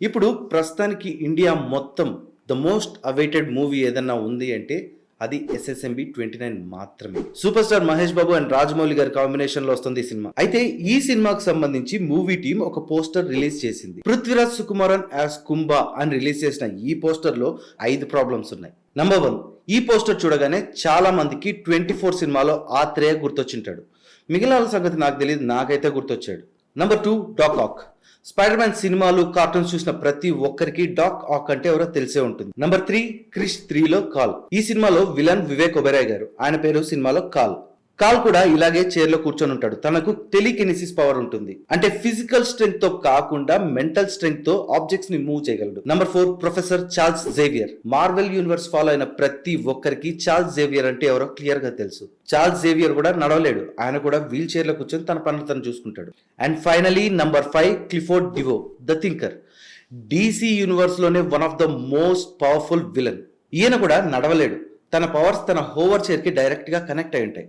ఇప్పుడు ప్రస్తుతానికి ఇండియా మొత్తం ద మోస్ట్ అవైటెడ్ మూవీ ఏదన్నా ఉంది అంటే అది SSMB 29 మాత్రమే. Super star Mahesh Babu and Rajamouli గారి కాంబినేషన్ లో వస్తుంది ఈ సినిమా. అయితే ఈ సినిమాకు సంబంధించి మూవీ టీం ఒక పోస్టర్ రిలీజ్ చేసింది. పృథ్వీరాజ్ సుకుమారన్ యాజ్ కుంభా అని రిలీజ్ చేసిన ఈ పోస్టర్ లో 5 ప్రాబ్లమ్స్ ఉన్నాయి. నంబర్ 1, ఈ పోస్టర్ చూడగానే చాలా మందికి 24 సినిమాలో ఆత్రేయ గుర్తొచ్చింటాడు. మిగిలిన వాళ్ళ సంగతి నాకు తెలియదు, నాకైతే గుర్తొచ్చాడు. Number 2, Doc Ock. Spider Man సినిమాలు, కార్టూన్స్ చూసిన ప్రతి ఒక్కరికి డాక్ ఆక్ అంటే ఎవరో తెలిసే ఉంటుంది. నంబర్ 3, క్రిష్ 3లో కాల్. ఈ సినిమాలో విలన్ వివేక్ ఒబెరాయ్ గారు, ఆయన పేరు సినిమాలో కాల్. కాల్ కూడా ఇలాగే చైర్ లో కూర్చొని ఉంటాడు. తనకు టెలికినెసిస్ పవర్ ఉంటుంది, అంటే ఫిజికల్ స్ట్రెంగ్త్ తో కాకుండా మెంటల్ స్ట్రెంగ్త్ తో ఆబ్జెక్ట్స్ ని మూవ్ చేయగలడు. Number 4, professor Charles Xavier. Marvel universe follow అయిన ప్రతి ఒక్కరికి చార్ల్స్ జేవియర్ అంటే ఎవరో క్లియర్ గా తెలుసు. చార్ల్స్ జేవియర్ కూడా నడవలేడు, ఆయన కూడా వీల్ చైర్ లో కూర్చొని తన పనులు తను చూసుకుంటాడు. And finally number 5, Clifford DeVoe the thinker. DC universe లోనే one of the most powerful villain. ఈయన కూడా నడవలేడు, తన పవర్స్ తన హోవర్ చైర్ కి డైరెక్ట్ గా కనెక్ట్ అయి ఉంటాయి.